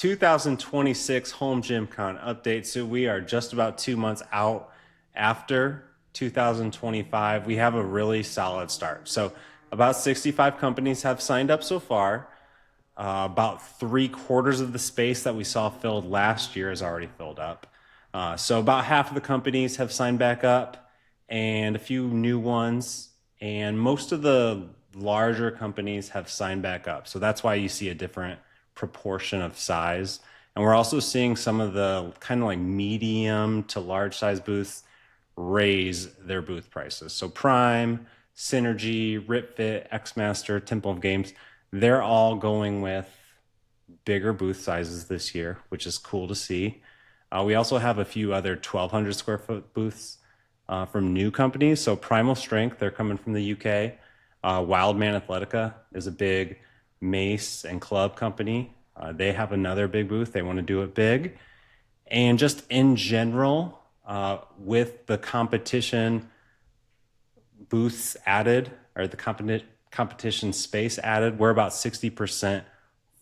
2026 Home Gym Con update. So we are just about 2 months out after 2025. We have a really solid start. So about 65 companies have signed up so far. About 3/4 of the space that we saw filled last year is already filled up. So about half of the companies have signed back up and a few new ones. And most of the larger companies have signed back up. So that's why you see a different proportion of size. And we're also seeing some of the kind of like medium to large size booths raise their booth prices. So Prime, Synergy, RipFit, Xmaster, Temple of Games, they're all going with bigger booth sizes this year, which is cool to see. We also have a few other 1,200 square foot booths from new companies. So Primal Strength, they're coming from the UK. Wildman Athletica is a big mace and club company. They have another big booth. They want to do it big. And just in general, with the competition booths added or the competition space added, we're about 60%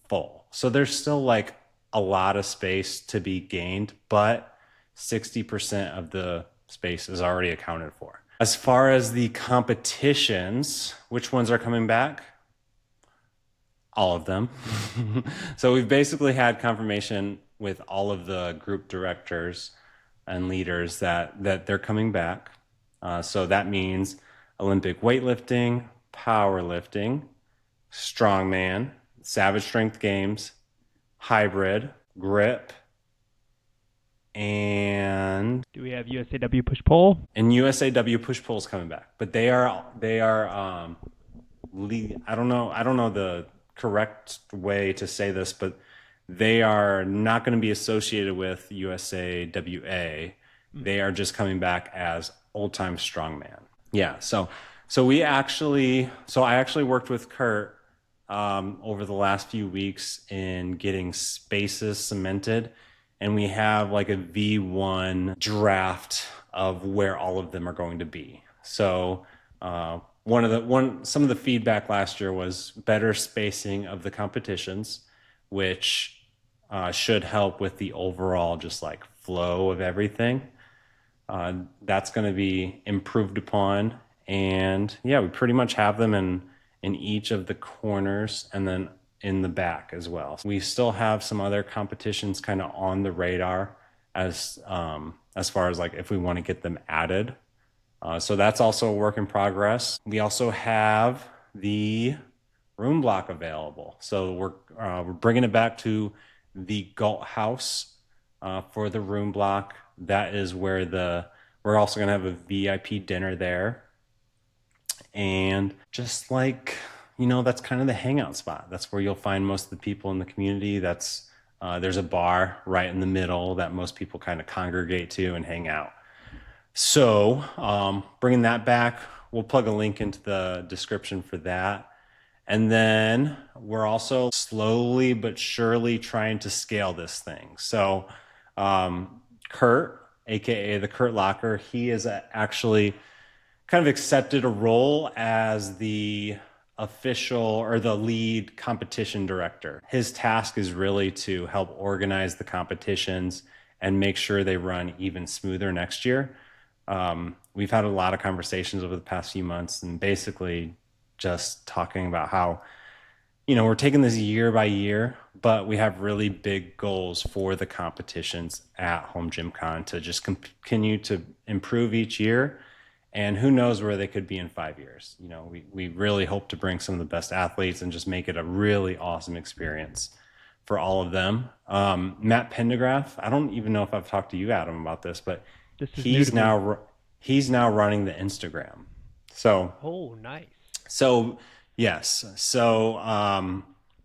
full. So there's still like a lot of space to be gained, but 60% of the space is already accounted for. As far as the competitions, which ones are coming back? All of them. So we've basically had confirmation with all of the group directors and leaders that they're coming back. So that means Olympic weightlifting, powerlifting, strongman, Savage Strength Games, hybrid, grip, and Do we have USAW push pull? USAW push pull is coming back, but they are I don't know the correct way to say this, but they are not going to be associated with USAWA. They are just coming back as old time strongman. Yeah. So I actually worked with Kurt over the last few weeks in getting spaces cemented, and we have like a V1 draft of where all of them are going to be. So some of the feedback last year was better spacing of the competitions, which should help with the overall just like flow of everything. That's going to be improved upon, and yeah, we pretty much have them in each of the corners and then in the back as well. We still have some other competitions kind of on the radar as far as like if we want to get them added. So that's also a work in progress. We also have the room block available. So we're bringing it back to the Galt House for the room block. That is where we're also going to have a VIP dinner there. And just like, that's kind of the hangout spot. That's where you'll find most of the people in the community. There's a bar right in the middle that most people kind of congregate to and hang out. So bringing that back, we'll plug a link into the description for that. And then we're also slowly but surely trying to scale this thing. So Kurt, aka the Kurt Locker, he is actually kind of accepted a role as the official or the lead competition director. His task is really to help organize the competitions and make sure they run even smoother next year. We've had a lot of conversations over the past few months and basically just talking about how, we're taking this year by year, but we have really big goals for the competitions at Home Gym Con to just continue to improve each year. And who knows where they could be in 5 years. We really hope to bring some of the best athletes and just make it a really awesome experience for all of them. Matt Pendergraph, I don't even know if I've talked to you, Adam, about this, but he's now running the Instagram. So Oh, nice. so yes, so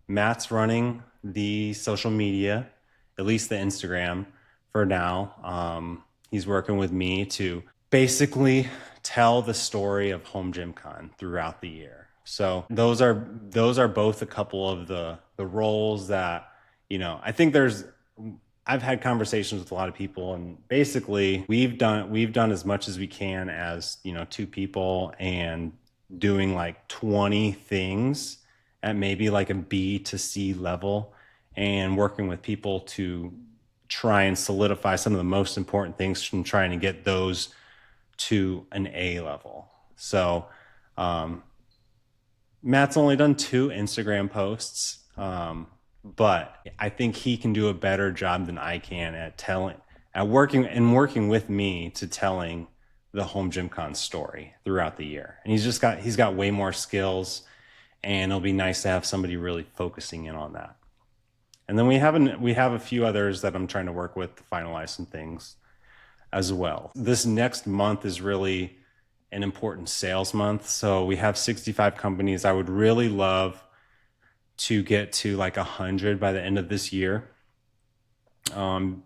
Matt's running the social media, at least the Instagram for now. He's working with me to basically tell the story of Home Gym Con throughout the year. So those are both a couple of the roles that I think I've had conversations with a lot of people, and basically we've done as much as we can as two people, and doing like 20 things at maybe like a B to C level and working with people to try and solidify some of the most important things from trying to get those to an A level. So Matt's only done 2 Instagram posts, but I think he can do a better job than I can at working with me to telling the Home Gym Con story throughout the year. And he's got way more skills, and it'll be nice to have somebody really focusing in on that. And then we have a few others that I'm trying to work with to finalize some things as well. This next month is really an important sales month. So we have 65 companies. I would really love to get to like 100 by the end of this year.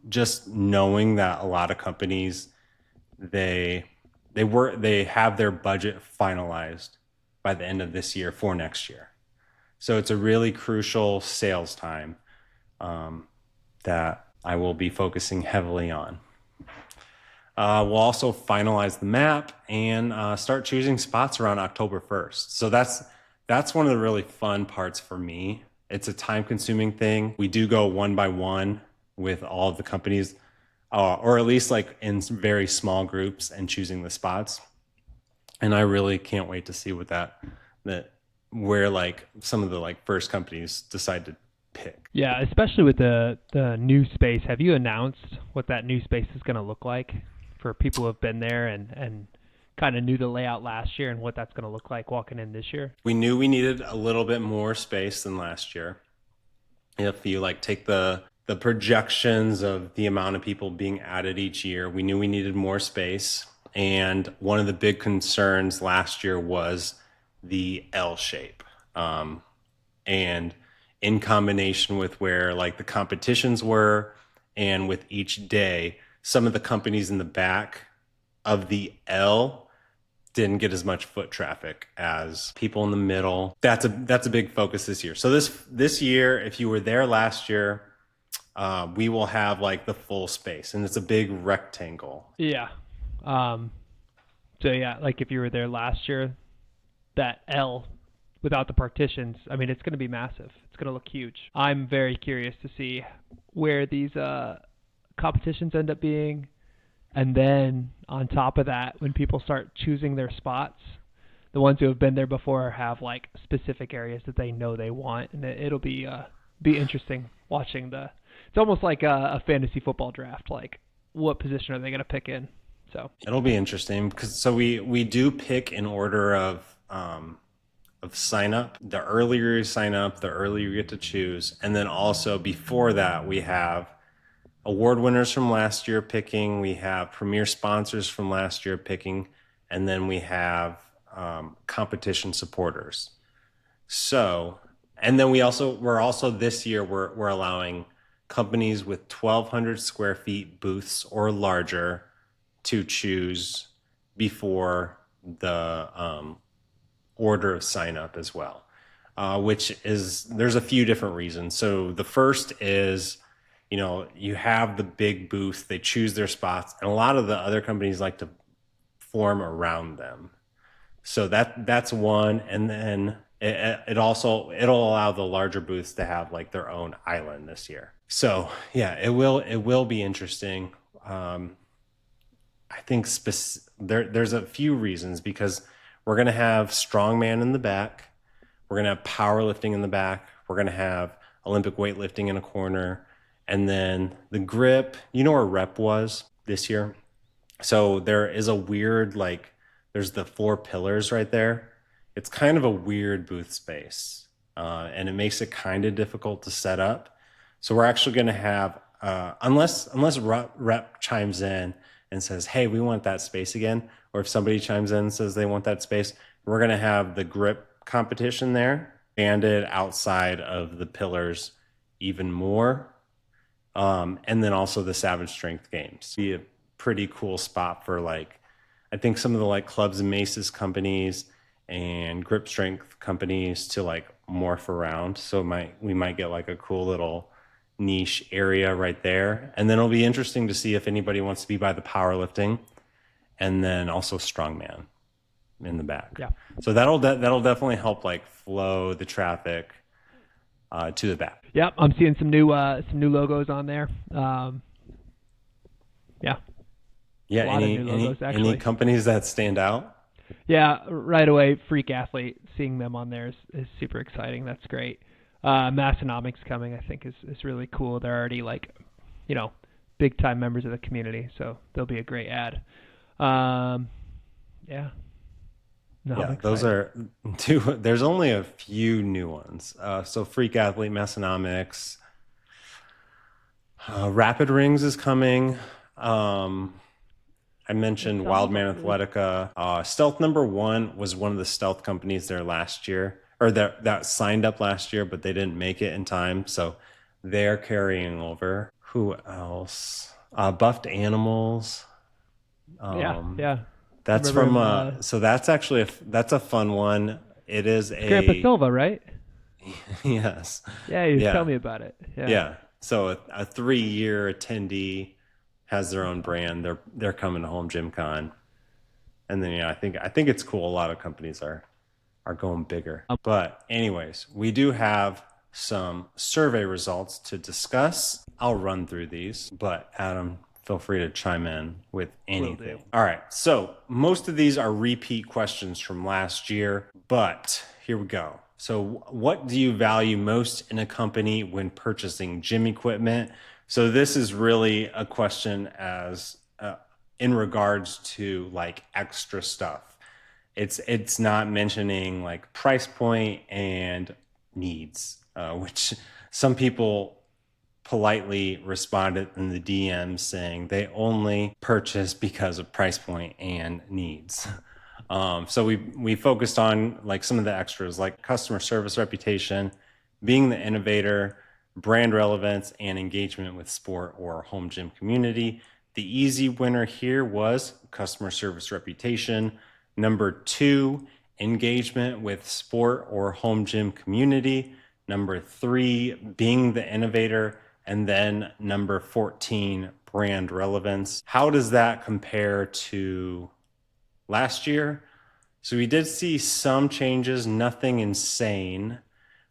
Just knowing that a lot of companies, they have their budget finalized by the end of this year for next year. So it's a really crucial sales time that I will be focusing heavily on. We'll also finalize the map and start choosing spots around October 1st. So that's one of the really fun parts for me. It's a time-consuming thing. We do go one by one with all of the companies, or at least like in very small groups, and choosing the spots. And I really can't wait to see where like some of the like first companies decide to pick. Yeah, especially with the new space. Have you announced what that new space is going to look like for people who have been there and kind of knew the layout last year and what that's going to look like walking in this year? We knew we needed a little bit more space than last year. If you like take the projections of the amount of people being added each year, we knew we needed more space. And one of the big concerns last year was the L shape. And in combination with where like the competitions were and with each day, some of the companies in the back of the L didn't get as much foot traffic as people in the middle. That's a big focus this year. So this year, if you were there last year, we will have like the full space, and it's a big rectangle. Yeah. So yeah, like if you were there last year, that L without the partitions, I mean, it's going to be massive. It's going to look huge. I'm very curious to see where these competitions end up being. And then on top of that, when people start choosing their spots, the ones who have been there before have like specific areas that they know they want. And it'll be interesting watching it's almost like a fantasy football draft. Like what position are they going to pick in? So it'll be interesting because we do pick in order of sign up. The earlier you sign up, the earlier you get to choose. And then also before that, we have award winners from last year picking, we have premier sponsors from last year picking, and then we have competition supporters. So, and then we're also this year, we're allowing companies with 1,200 square feet booths or larger to choose before the order of sign up as well, there's a few different reasons. So the first is, you have the big booth, they choose their spots, and a lot of the other companies like to form around them. So that's one. And then it'll allow the larger booths to have like their own island this year. So yeah, it will be interesting. I think there's a few reasons, because we're going to have strongman in the back. We're going to have powerlifting in the back. We're going to have Olympic weightlifting in a corner. And then the grip, where rep was this year? So there is a weird, like, there's the 4 pillars right there. It's kind of a weird booth space, and it makes it kind of difficult to set up. So we're actually going to have, unless rep chimes in and says, hey, we want that space again, or if somebody chimes in and says they want that space, we're going to have the grip competition there, banded outside of the pillars even more. And then also the Savage Strength Games. Be a pretty cool spot for like, I think some of the like clubs and maces companies and grip strength companies to like morph around. So we might get like a cool little niche area right there. And then it'll be interesting to see if anybody wants to be by the powerlifting, and then also strongman in the back. Yeah. So that'll definitely help like flow the traffic to the bat. Yep, I'm seeing some new logos on there. Yeah, Yeah, a lot of new logos actually. any companies that stand out? Yeah, right away, Freak Athlete, seeing them on there is super exciting. That's great. Massonomics coming, I think, is really cool. They're already like, big time members of the community, so they'll be a great ad. Yeah. No, I'm Yeah, excited. those are two. There's only a few new ones. So Freak Athlete, Massonomics, Rapid Rings is coming. I mentioned Wildman Athletica. Stealth Number One was one of the stealth companies there last year, or that signed up last year, but they didn't make it in time, so they're carrying over. Who else? Buffed Animals. Yeah. That's Remember from. So that's actually that's a fun one. It is Grandpa Silva, right? Yes. Yeah, he was telling me about it. Yeah. So a 3-year attendee has their own brand. They're coming to Home Gym Con, and then I think it's cool. A lot of companies are going bigger. But anyways, we do have some survey results to discuss. I'll run through these, but Adam, feel free to chime in with anything. All right. So most of these are repeat questions from last year, but here we go. So what do you value most in a company when purchasing gym equipment? So this is really a question as in regards to like extra stuff. It's not mentioning like price point and needs, which some people politely responded in the DMs saying they only purchase because of price point and needs. So we focused on like some of the extras like customer service reputation, being the innovator, brand relevance, and engagement with sport or home gym community. The easy winner here was customer service reputation. Number 2, engagement with sport or home gym community. Number 3, being the innovator. And then number 14, brand relevance. How does that compare to last year? So we did see some changes, nothing insane.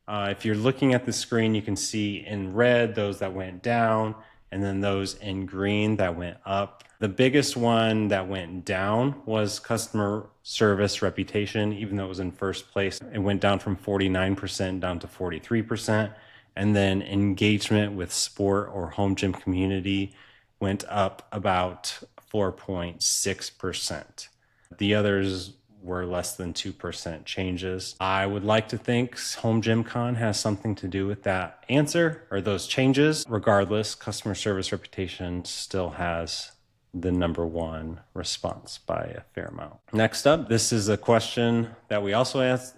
If you're looking at the screen, you can see in red those that went down, and then those in green that went up. The biggest one that went down was customer service reputation, even though it was in first place. It went down from 49% down to 43%. And then engagement with sport or home gym community went up about 4.6%. The others were less than 2% changes. I would like to think Home Gym Con has something to do with that answer or those changes. Regardless, customer service reputation still has the number 1 response by a fair amount. Next up, this is a question that we also asked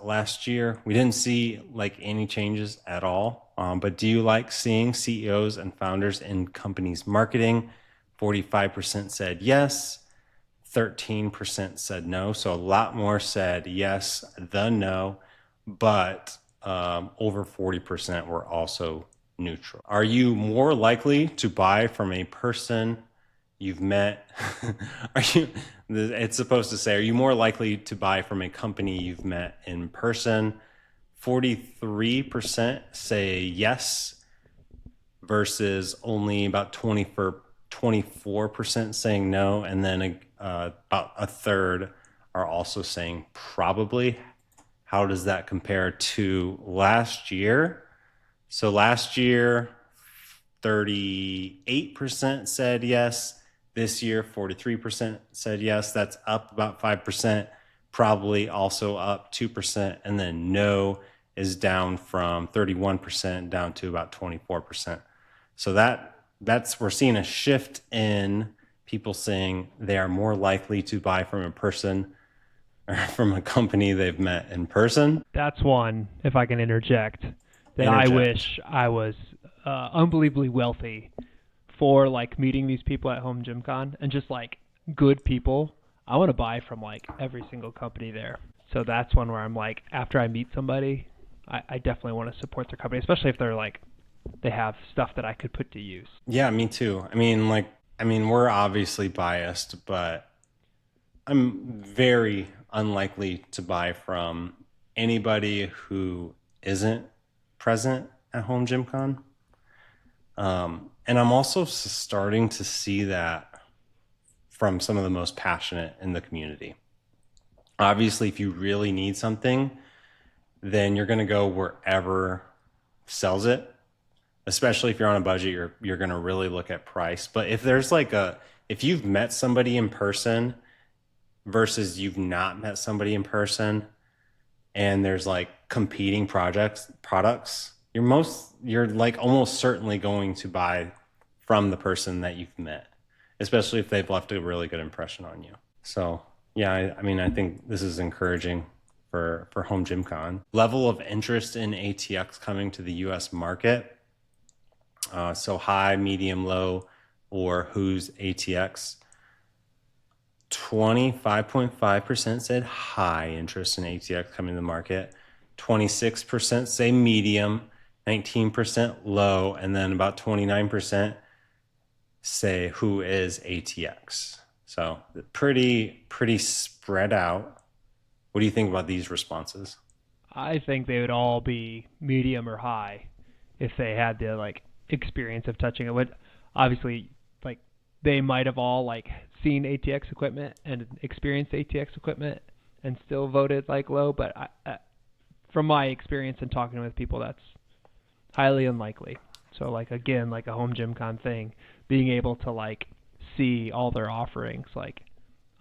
last year. We didn't see like any changes at all, but do you like seeing CEOs and founders in companies' marketing? 45% said yes, 13% said no. So a lot more said yes than no, but over 40% were also neutral. Are you more likely to buy from a person you've met? It's supposed to say, are you more likely to buy from a company you've met in person? 43% say yes versus only about 24% saying no. And then about a third are also saying probably. How does that compare to last year? So last year, 38% said yes. This year, 43% said yes. That's up about 5%, probably also up 2%. And then no is down from 31% down to about 24%. So we're seeing a shift in people saying they are more likely to buy from a person or from a company they've met in person. That's one, if I can interject. I wish I was unbelievably wealthy for like meeting these people at Home Gym Con and just like good people. I want to buy from like every single company there. So that's one where I'm like, after I meet somebody, I definitely want to support their company, especially if they're like, they have stuff that I could put to use. Yeah, me too. I mean, we're obviously biased, but I'm very unlikely to buy from anybody who isn't present at Home Gym Con. And I'm also starting to see that from some of the most passionate in the community. Obviously, if you really need something, then you're going to go wherever sells it. Especially if you're on a budget, you're going to really look at price. But if there's like if you've met somebody in person versus you've not met somebody in person, and there's like competing products, you're like almost certainly going to buy from the person that you've met, especially if they've left a really good impression on you. So yeah, I mean, I think this is encouraging for Home Gym Con. Level of interest in ATX coming to the US market. So high, medium, low, or who's ATX. 25.5% said high interest in ATX coming to the market. 26% say medium, 19% low, and then about 29% say who is ATX. So pretty spread out. What do you think about these responses? I think they would all be medium or high if they had the like experience of touching it. Would obviously like they might have all like seen ATX equipment and experienced ATX equipment and still voted like low, but from my experience and talking with people, that's highly unlikely. So like again, like a Home Gym Con thing, being able to like see all their offerings, like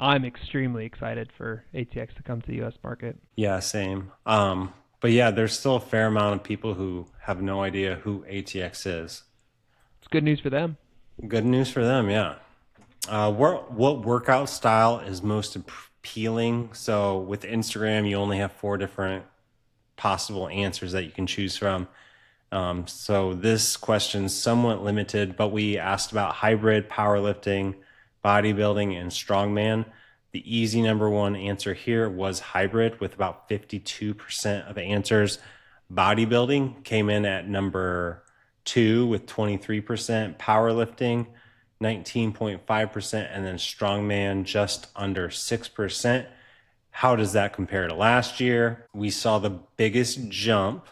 I'm extremely excited for ATX to come to the US market. Yeah, same. But yeah, there's still a fair amount of people who have no idea who ATX is. It's good news for them. Good news for them, yeah. What workout style is most appealing? So with Instagram, you only have 4 different possible answers that you can choose from. So this question's somewhat limited, but we asked about hybrid, powerlifting, bodybuilding, and strongman. The easy number one answer here was hybrid with about 52% of answers. Bodybuilding came in at number 2 with 23%, powerlifting 19.5%, and then strongman just under 6%. How does that compare to last year? We saw the biggest jump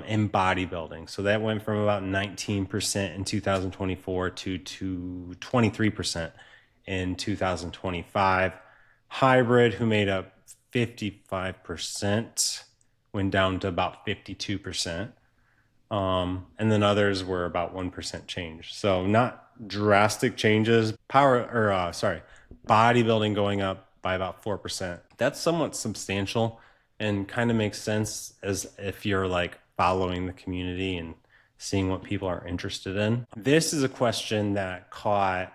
in bodybuilding. So that went from about 19% in 2024 to 23% in 2025. Hybrid, who made up 55%, went down to about 52%. And then others were about 1% change. So not drastic changes. Bodybuilding going up by about 4%. That's somewhat substantial and kind of makes sense as if you're like following the community and seeing what people are interested in. This is a question that caught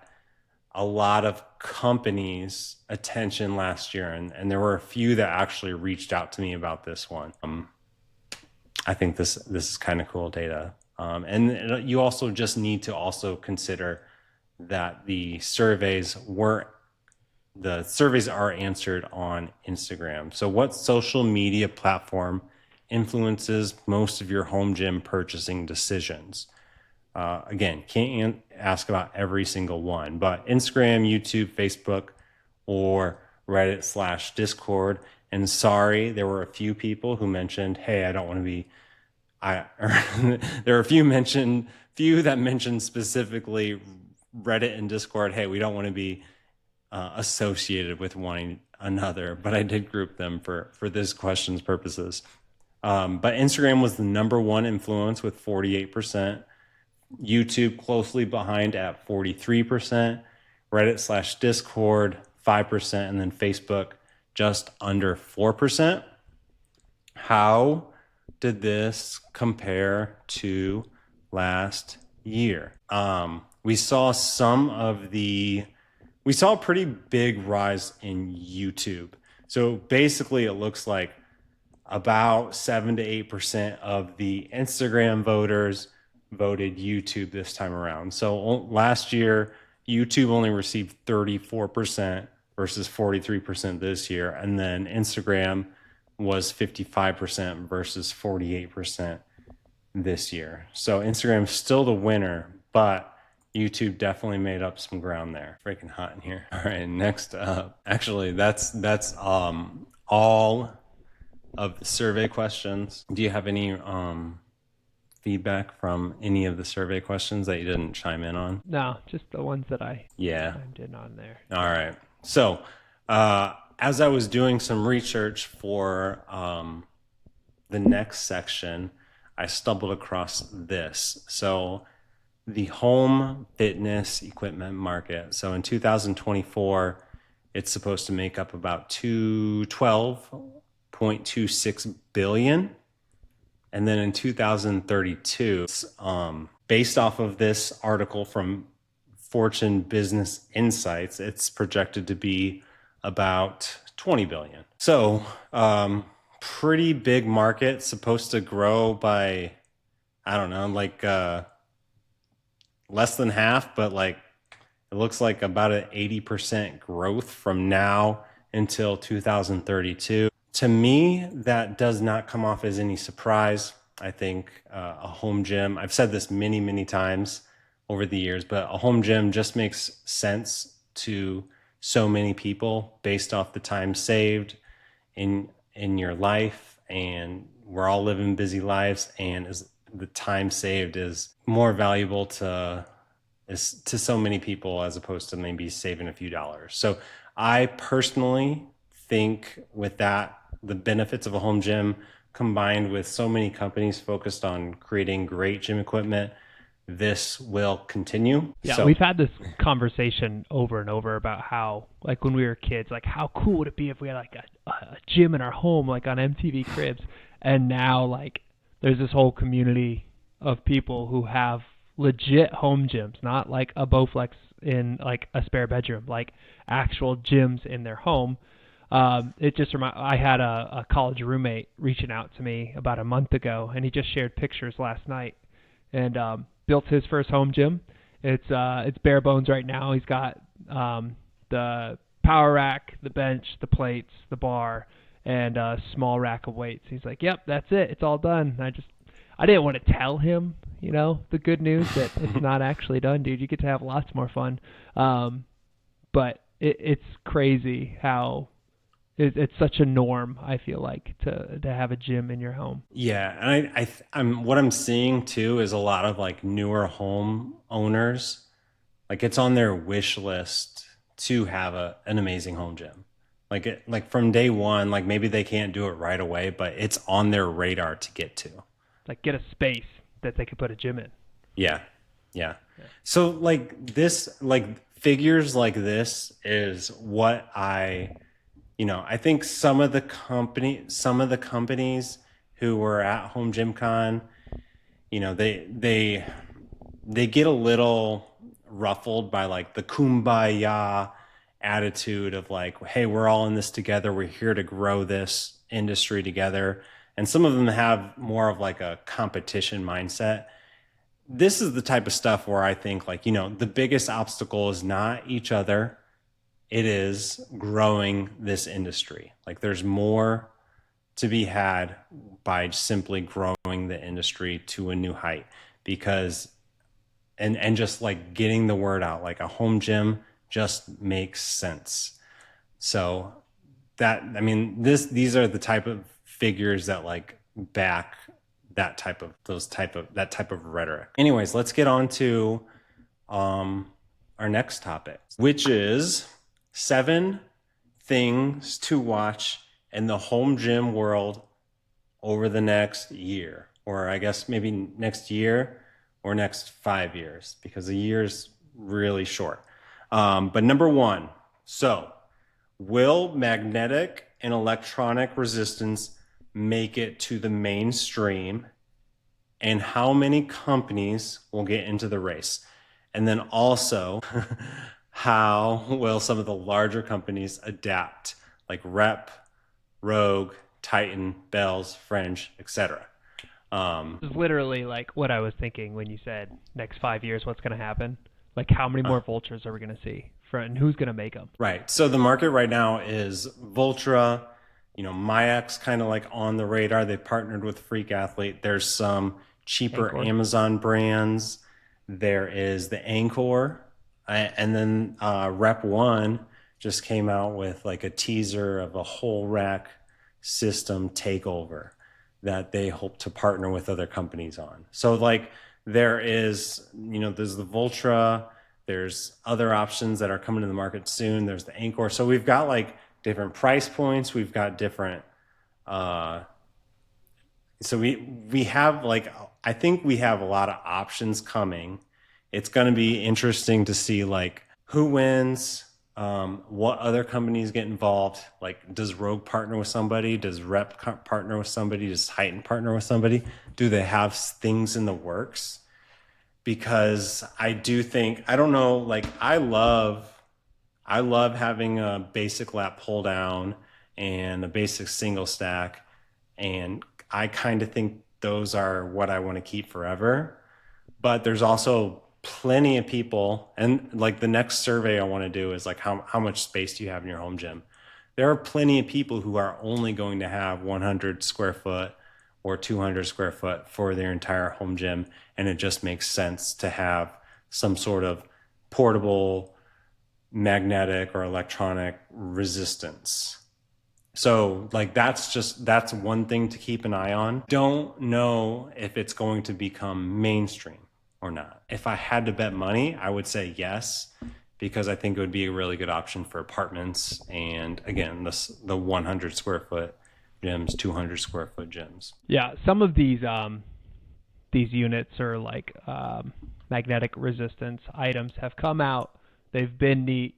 a lot of companies' attention last year, and there were a few that actually reached out to me about this one. I think this is kind of cool data. And you also just need to also consider that the surveys are answered on Instagram. So what social media platform influences most of your home gym purchasing decisions? Again, can't ask about every single one, but Instagram, YouTube, Facebook, or Reddit/Discord. And sorry, there were a few people who mentioned, "Hey, I don't want to be." There are a few that mentioned specifically Reddit and Discord. Hey, we don't want to be associated with one another, but I did group them for this question's purposes. But Instagram was the number one influence with 48%. YouTube closely behind at 43%. Reddit/Discord 5%, and then Facebook just under 4%. How did this compare to last year? We saw a pretty big rise in YouTube. So basically it looks like about 7 to 8% of the Instagram voters voted YouTube this time around. So last year, YouTube only received 34% versus 43% this year. And then Instagram was 55% versus 48% this year. So Instagram's still the winner, but YouTube definitely made up some ground there. Freaking hot in here. All right, next up. Actually, that's all of the survey questions. Do you have any feedback from any of the survey questions that you didn't chime in on? No, just the ones that I Yeah. chimed in on there. All right. So, as I was doing some research for the next section, I stumbled across this. So, the home fitness equipment market. So, in 2024, it's supposed to make up about 212.26 billion. And then in 2032, based off of this article from Fortune Business Insights, it's projected to be about 20 billion. So, pretty big market, supposed to grow by, I don't know, like less than half, but like it looks like about an 80% growth from now until 2032. To me, that does not come off as any surprise. I think a home gym, I've said this many, many times over the years, but a home gym just makes sense to so many people based off the time saved in your life, and we're all living busy lives, and the time saved is more valuable to so many people as opposed to maybe saving a few dollars. So I personally think with that, the benefits of a home gym combined with so many companies focused on creating great gym equipment, this will continue. Yeah, So we've had this conversation over and over about how, like when we were kids, like how cool would it be if we had like a gym in our home, like on MTV Cribs, and now like there's this whole community of people who have legit home gyms, not like a Bowflex in like a spare bedroom, like actual gyms in their home. It just I had a college roommate reaching out to me about a month ago, and he just shared pictures last night, and built his first home gym. It's bare bones right now. He's got the power rack, the bench, the plates, the bar, and a small rack of weights. He's like, "Yep, that's it. It's all done." And I didn't want to tell him, the good news that it's not actually done, dude. You get to have lots more fun. But it's crazy how it's such a norm, I feel like, to have a gym in your home. yeah, and I'm what I'm seeing too is a lot of like newer home owners, like it's on their wish list to have an amazing home gym. Like from day one, like maybe they can't do it right away, but it's on their radar to get to. Like get a space that they could put a gym in. Yeah. Yeah. So like this, like figures like this is what I think some of the companies who were at Home Gym Con, they get a little ruffled by like the kumbaya attitude of like, hey, we're all in this together. We're here to grow this industry together. And some of them have more of like a competition mindset. This is the type of stuff where I think like, the biggest obstacle is not each other. It is growing this industry. Like there's more to be had by simply growing the industry to a new height, because and just like getting the word out, like a home gym just makes sense. So these are the type of figures that like back that type of rhetoric. Anyways, let's get on to our next topic, which is 7 things to watch in the home gym world over the next year, or I guess maybe next year or next 5 years, because a year's really short. But number 1, so will magnetic and electronic resistance make it to the mainstream, and how many companies will get into the race? And then also, how will some of the larger companies adapt, like Rep, Rogue, Titan, Bells, Fringe, etc.? This is literally like what I was thinking when you said next 5 years, what's going to happen? Like how many more Vultures are we going to see? And who's going to make them? Right. So the market right now is Vultra, Mayax kind of like on the radar. They partnered with Freak Athlete. There's some cheaper Anchor. Amazon brands. There is the Anchor. And then Rep One just came out with like a teaser of a whole rack system takeover that they hope to partner with other companies on. So like there is, there's the Voltra, there's other options that are coming to the market soon. There's the Anchor. So we've got like different price points. We've got different, so we have like, I think we have a lot of options coming. It's going to be interesting to see like who wins, what other companies get involved. Like, does Rogue partner with somebody? Does Rep partner with somebody? Does Titan partner with somebody? Do they have things in the works? Because I do think, I don't know, like I love having a basic lap pull down and a basic single stack. And I kind of think those are what I want to keep forever. But there's also plenty of people, and like the next survey I want to do is like how much space do you have in your home gym? There are plenty of people who are only going to have 100 square foot or 200 square foot for their entire home gym, and it just makes sense to have some sort of portable magnetic or electronic resistance. So like that's one thing to keep an eye on. Don't know if it's going to become mainstream or not. If I had to bet money, I would say yes, because I think it would be a really good option for apartments and again, the 100 square foot gyms, 200 square foot gyms. Yeah, some of these units are like magnetic resistance items have come out. They've been neat,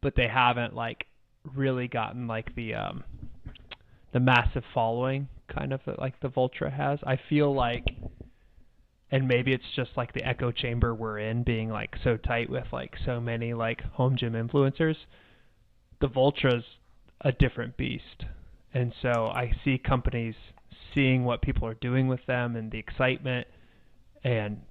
but they haven't like really gotten like the massive following kind of like the Voltra has. I feel like, and maybe it's just like the echo chamber we're in being like so tight with like so many like home gym influencers, the Voltra's a different beast. And so I see companies seeing what people are doing with them and the excitement, and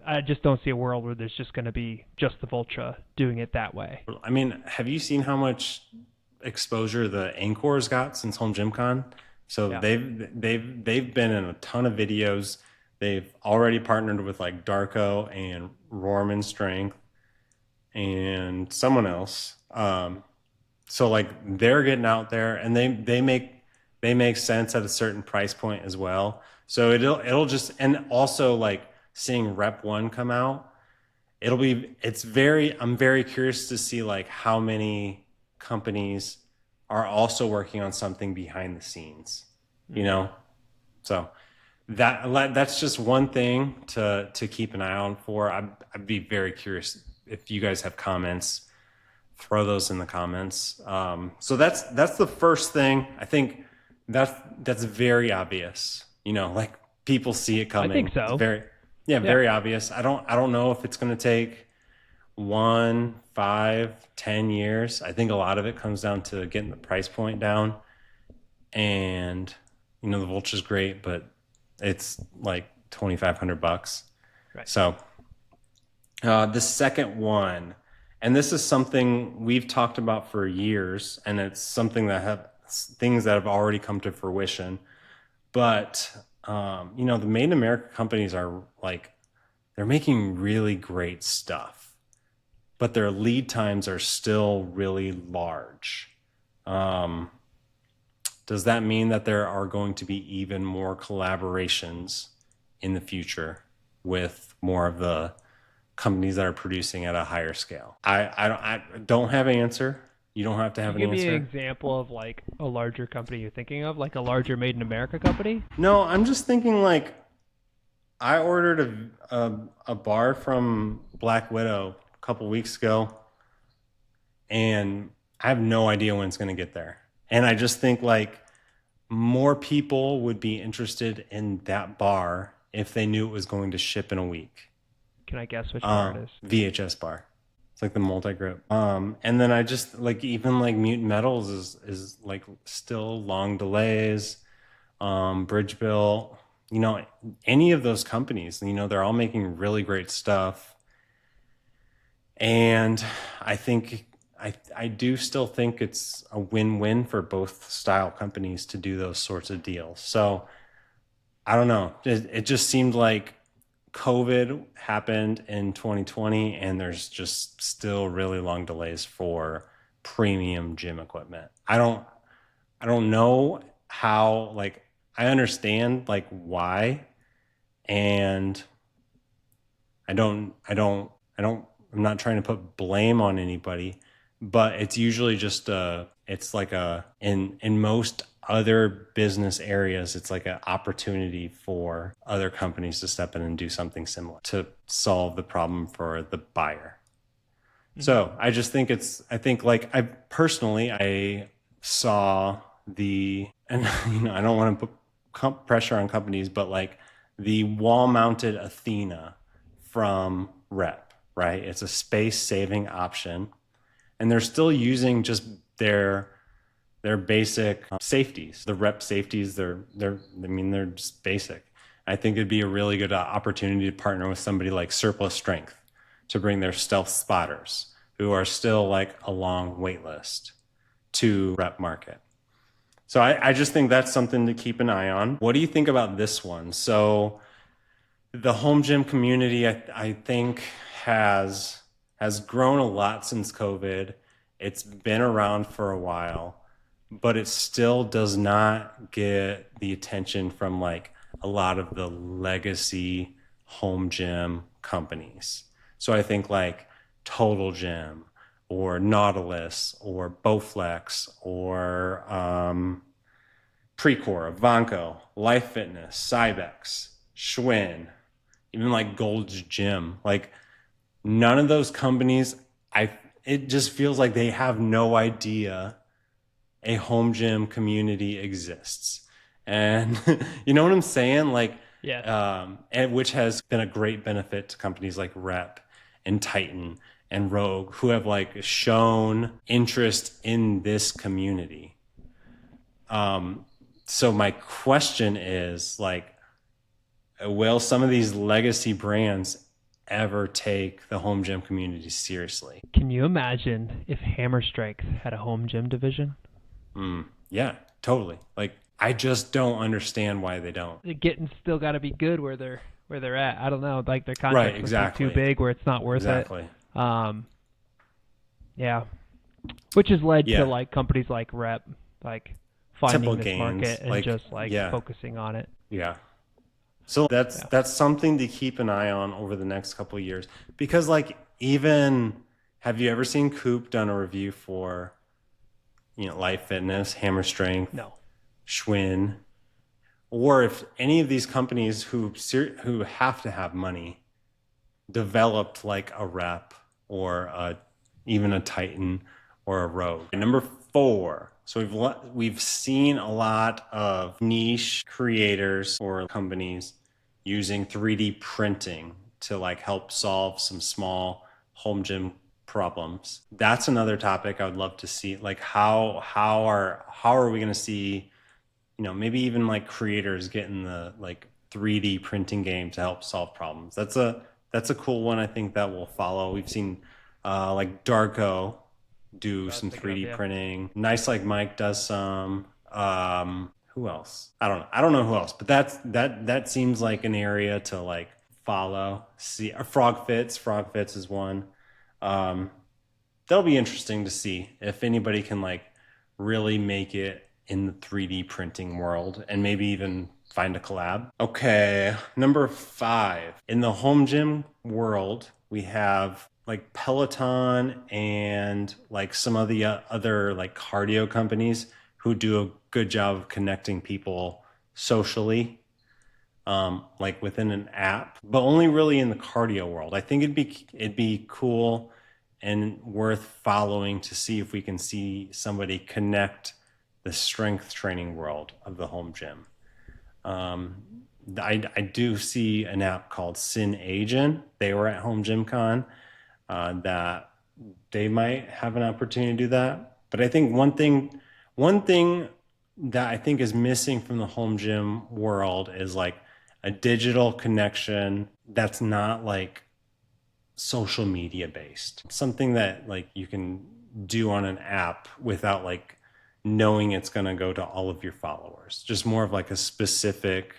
I just don't see a world where there's just going to be just the Voltra doing it that way. I mean, have you seen how much exposure the Anchor's got since Home Gym Con? So yeah. They've been in a ton of videos. They've already partnered with like Darko and Rohrman Strength and someone else. So like they're getting out there, and they make sense at a certain price point as well. So it'll just, and also like seeing Rep One come out, I'm very curious to see like how many companies are also working on something behind the scenes, so that's just one thing to keep an eye on for. I'd be very curious if you guys have comments, throw those in the comments. So that's the first thing. I think that's very obvious, like people see it coming. I think so. It's very obvious. I don't know if it's going to take 1, 5, 10 years. I think a lot of it comes down to getting the price point down. And, the Voltra's great, but it's like $2,500. Right. So the second one, and this is something we've talked about for years, and it's something things that have already come to fruition. But, the Made in America companies are like, they're making really great stuff, but their lead times are still really large. Does that mean that there are going to be even more collaborations in the future with more of the companies that are producing at a higher scale? I don't have an answer. You don't have to have an answer. Give me an example of like a larger company you're thinking of, like a larger Made in America company? No, I'm just thinking like I ordered a bar from Black Widow a couple weeks ago, and I have no idea when it's going to get there. And I just think like more people would be interested in that bar if they knew it was going to ship in a week. Can I guess which bar it is? VHS bar. It's like the multi-grip. And then I just like, even like Mutant Metals is like still long delays. Bridgebill, any of those companies, they're all making really great stuff. And I think I do still think it's a win-win for both style companies to do those sorts of deals. So I don't know. It just seemed like COVID happened in 2020, and there's just still really long delays for premium gym equipment. I I don't know how, like, I understand like why, and I'm not trying to put blame on anybody, but it's usually just it's like in most other business areas, it's like an opportunity for other companies to step in and do something similar to solve the problem for the buyer. So I just think I think like I saw and I don't want to put pressure on companies, but like the wall mounted Athena from Rep, right? It's a space saving option, and they're still using just their basic safeties. The Rep safeties, they're just basic. I think it'd be a really good opportunity to partner with somebody like Surplus Strength to bring their stealth spotters, who are still like a long wait list, to Rep market. So I just think that's something to keep an eye on. What do you think about this one? So the home gym community, I think, has grown a lot since COVID. It's been around for a while, but it still does not get the attention from like a lot of the legacy home gym companies. So I think like Total Gym or Nautilus or Bowflex or Precor, Vanco, Life Fitness, Cybex, Schwinn, even like Gold's Gym. Like none of those companies, it just feels like they have no idea a home gym community exists. And you know what I'm saying? Like, Yeah. and which has been a great benefit to companies like Rep and Titan and Rogue, who have like shown interest in this community. So my question is like, will some of these legacy brands ever take the home gym community seriously? Can you imagine if Hammer Strength had a home gym division? Yeah, totally. Like, I just don't understand why they don't. They're getting still got to be good where they're at. I don't know. Like their Right, contracts must exactly. be too big where it's not worth Exactly. it. Yeah. Which has led Yeah. to like companies like Rep, like finding Temple this Gains, market and like, just like yeah. focusing on it. Yeah. So that's something to keep an eye on over the next couple of years, because like, even, have you ever seen Coop done a review for, Life Fitness, Hammer Strength, No. Schwinn, or if any of these companies who have to have money developed like a Rep or even a Titan or a Rogue. Number 4. So we've seen a lot of niche creators or companies using 3D printing to like help solve some small home gym problems. That's another topic I would love to see. Like how are we going to see, maybe even like creators getting the like 3D printing game to help solve problems. That's a cool one. I think that will follow. We've seen like Darko do some 3D printing. Nice Like Mike does some. Who else? I don't know who else, but that seems like an area to like follow. See, Frog Fits is one. That'll be interesting to see if anybody can like really make it in the 3D printing world and maybe even find a collab. Okay, number 5. In the home gym world, we have like Peloton and like some of the other like cardio companies who do a good job of connecting people socially, like within an app, but only really in the cardio world. I think it'd be cool and worth following to see if we can see somebody connect the strength training world of the home gym. I do see an app called Sin Agent. They were at Home Gym Con. That they might have an opportunity to do that. But I think one thing that I think is missing from the home gym world is like a digital connection that's not like social media based. Something that like you can do on an app without like knowing it's going to go to all of your followers. Just more of like a specific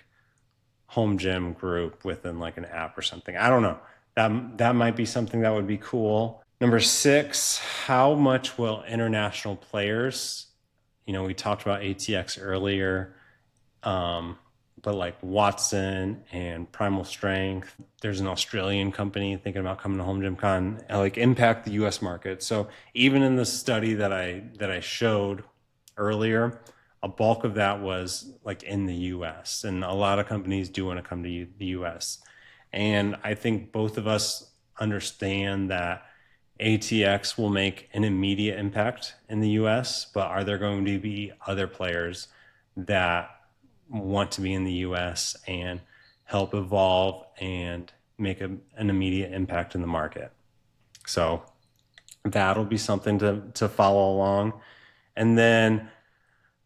home gym group within like an app or something. I don't know. That might be something that would be cool. Number 6, how much will international players, we talked about ATX earlier, but like Watson and Primal Strength, there's an Australian company thinking about coming to Home Gym Con, like impact the U.S. market. So even in the study that I showed earlier, a bulk of that was like in the U.S. and a lot of companies do want to come to the U.S. And I think both of us understand that ATX will make an immediate impact in the US, but are there going to be other players that want to be in the US and help evolve and make an immediate impact in the market? So that'll be something to follow along. And then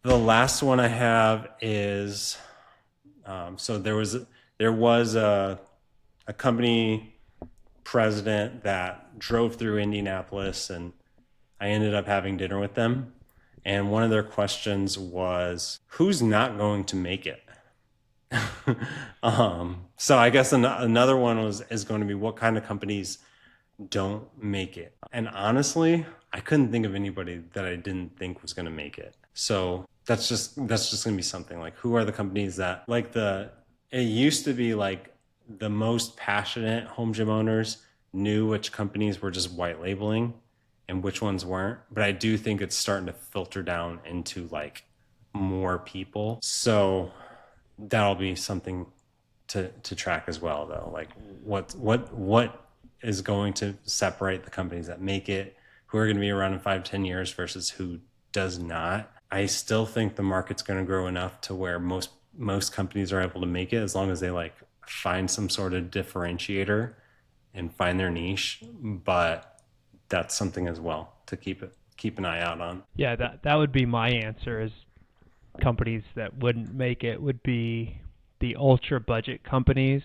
the last one I have is so there was a company president that drove through Indianapolis, and I ended up having dinner with them. And one of their questions was, who's not going to make it? So I guess another one is going to be, what kind of companies don't make it? And honestly, I couldn't think of anybody that I didn't think was going to make it. So that's just going to be something like, who are the companies that it used to be like the most passionate home gym owners knew which companies were just white labeling and which ones weren't. But I do think it's starting to filter down into like more people. So that'll be something to track as well, though. Like what is going to separate the companies that make it, who are going to be around in 5-10 years versus who does not. I still think the market's going to grow enough to where most companies are able to make it, as long as they like find some sort of differentiator and find their niche. But that's something as well to keep an eye out on. Yeah, that would be my answer. Is companies that wouldn't make it would be the ultra budget companies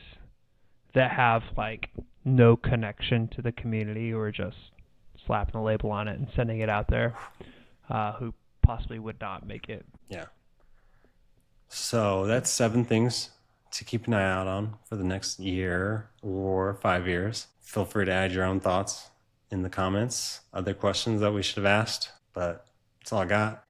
that have like no connection to the community, or just slapping a label on it and sending it out there, who possibly would not make it. Yeah. So that's 7 things to keep an eye out on for the next year or 5 years. Feel free to add your own thoughts in the comments, other questions that we should have asked, but that's all I got.